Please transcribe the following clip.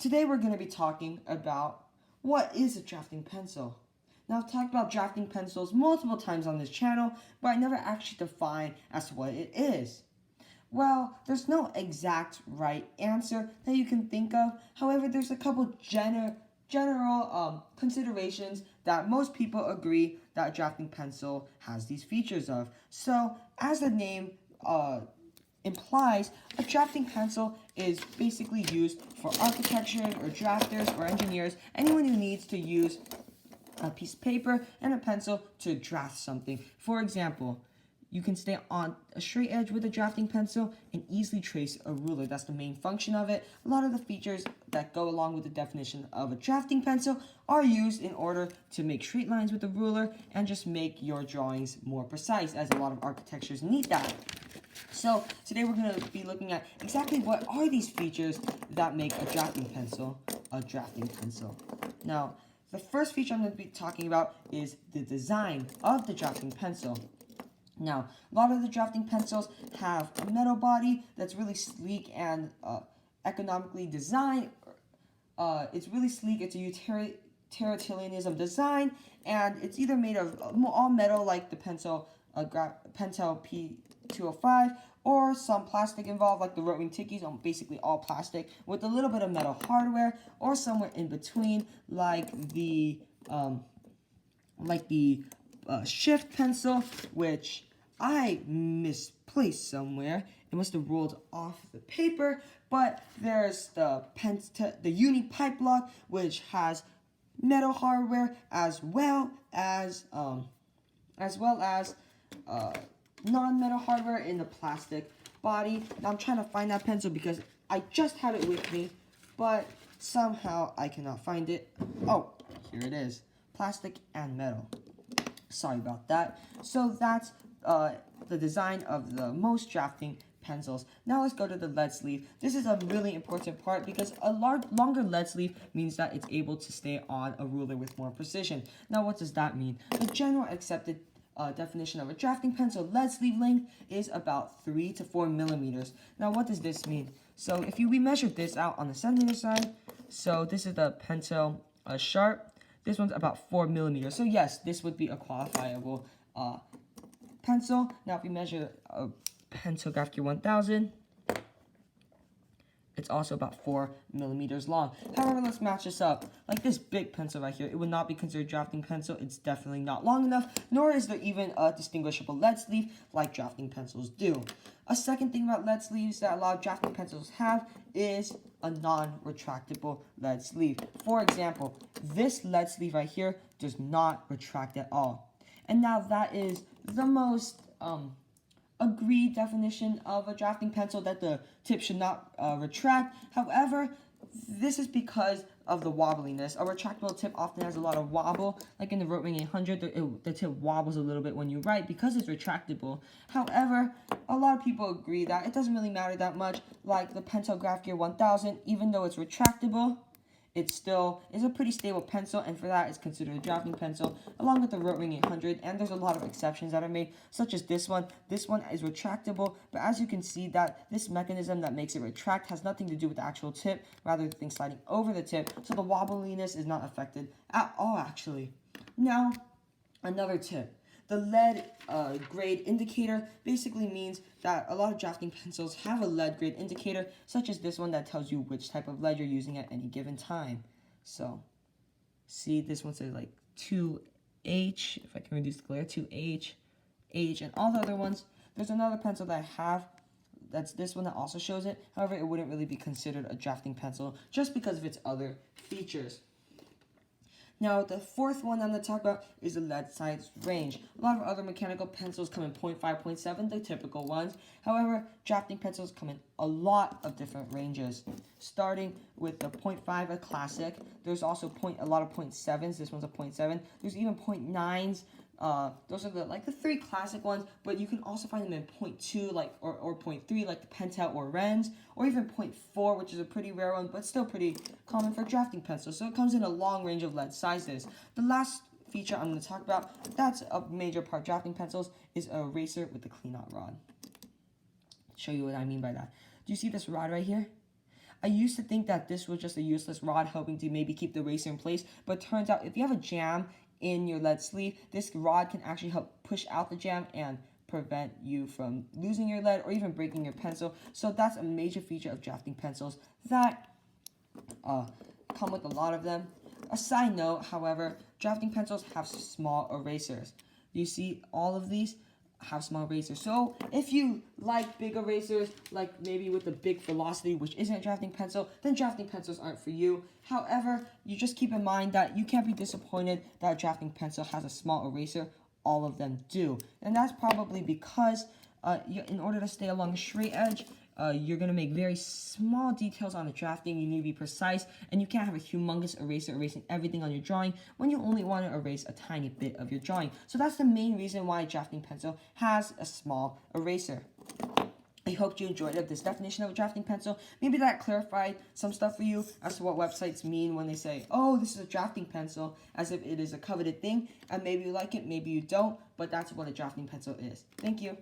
Today we're going to be talking about what is a drafting pencil. Now, I've talked about drafting pencils multiple times on this channel, but I never actually defined as to what it is. Well, there's no exact right answer that you can think of. However, there's a couple general considerations that most people agree that a drafting pencil has these features of. So, as the name implies, a drafting pencil is basically used for architecture or drafters or engineers, anyone who needs to use a piece of paper and a pencil to draft something. For example, you can stay on a straight edge with a drafting pencil and easily trace a ruler. That's the main function of it. A lot of the features that go along with the definition of a drafting pencil are used in order to make straight lines with the ruler and just make your drawings more precise, as a lot of architectures need that. So today we're going to be looking at exactly what are these features that make a drafting pencil a drafting pencil. Now, the first feature I'm going to be talking about is the design of the drafting pencil. Now, a lot of the drafting pencils have a metal body that's really sleek and economically designed. It's really sleek. It's a utilitarianism design, and it's either made of all metal like the Pentel P205, or some plastic involved like the Rotring Tikis, basically all plastic with a little bit of metal hardware, or somewhere in between like the Shift pencil, which I misplaced somewhere. It must have rolled off the paper. But there's the Uni Pipe Lock, which has metal hardware as well as non-metal hardware in the plastic body. Now I'm trying to find that pencil because I just had it with me, but somehow I cannot find it. Oh, here it is. Plastic and metal. Sorry about that. So that's the design of the most drafting pencils. Now let's go to the lead sleeve. This is a really important part because a longer lead sleeve means that it's able to stay on a ruler with more precision. Now what does that mean? The general accepted definition of a drafting pencil lead sleeve length is about 3 to 4 millimeters. Now what does this mean? So if we measure this out on the centimeter side, so this is the Pentel Sharp. This one's about 4 millimeters. So yes, this would be a qualifiable pencil. Now if we measure a Pentel Graph Gear 1000, it's also about 4 millimeters long. However, let's match this up. Like this big pencil right here, it would not be considered drafting pencil. It's definitely not long enough, nor is there even a distinguishable lead sleeve like drafting pencils do. A second thing about lead sleeves that a lot of drafting pencils have is a non-retractable lead sleeve. For example, this lead sleeve right here does not retract at all. And now that is the most agreed definition of a drafting pencil, that the tip should not retract. However, this is because of the wobbliness. A retractable tip often has a lot of wobble. Like in the Rotring 800, the tip wobbles a little bit when you write because it's retractable. However, a lot of people agree that it doesn't really matter that much. Like the Pentel Graph Gear 1000, even though it's retractable, it still is a pretty stable pencil, and for that it's considered a drafting pencil, along with the Rotring 800, and there's a lot of exceptions that are made, such as this one. This one is retractable, but as you can see that this mechanism that makes it retract has nothing to do with the actual tip, rather things sliding over the tip, so the wobbliness is not affected at all, actually. Now, another tip. The lead grade indicator basically means that a lot of drafting pencils have a lead grade indicator, such as this one that tells you which type of lead you're using at any given time. So, see, this one says like 2H, if I can reduce the glare, 2H, H, and all the other ones. There's another pencil that I have, that's this one that also shows it. However, it wouldn't really be considered a drafting pencil just because of its other features. Now, the fourth one I'm going to talk about is the lead size range. A lot of other mechanical pencils come in 0.5, 0.7, the typical ones. However, drafting pencils come in a lot of different ranges. Starting with the 0.5, a classic. There's also a lot of 0.7s. This one's a 0.7. There's even 0.9s. Those are the three classic ones, but you can also find them in 0.2 or 0.3 like the Pentel or Rens, or even 0.4, which is a pretty rare one, but still pretty common for drafting pencils. So it comes in a long range of lead sizes. The last feature I'm going to talk about, that's a major part of drafting pencils, is a eraser with the clean out rod. Show you what I mean by that. Do you see this rod right here? I used to think that this was just a useless rod helping to maybe keep the eraser in place, but it turns out if you have a jam in your lead sleeve, this rod can actually help push out the jam and prevent you from losing your lead or even breaking your pencil. So that's a major feature of drafting pencils that come with a lot of them. A side note, however, drafting pencils have small erasers. You see all of these have small erasers. So if you like big erasers, like maybe with the big velocity, which isn't a drafting pencil, then drafting pencils aren't for you. However, you just keep in mind that you can't be disappointed that a drafting pencil has a small eraser. All of them do. And that's probably because in order to stay along a straight edge, you're going to make very small details on the drafting. You need to be precise, and you can't have a humongous eraser erasing everything on your drawing when you only want to erase a tiny bit of your drawing. So that's the main reason why a drafting pencil has a small eraser. I hope you enjoyed this definition of a drafting pencil. Maybe that clarified some stuff for you as to what websites mean when they say, oh, this is a drafting pencil, as if it is a coveted thing. And maybe you like it, maybe you don't, but that's what a drafting pencil is. Thank you.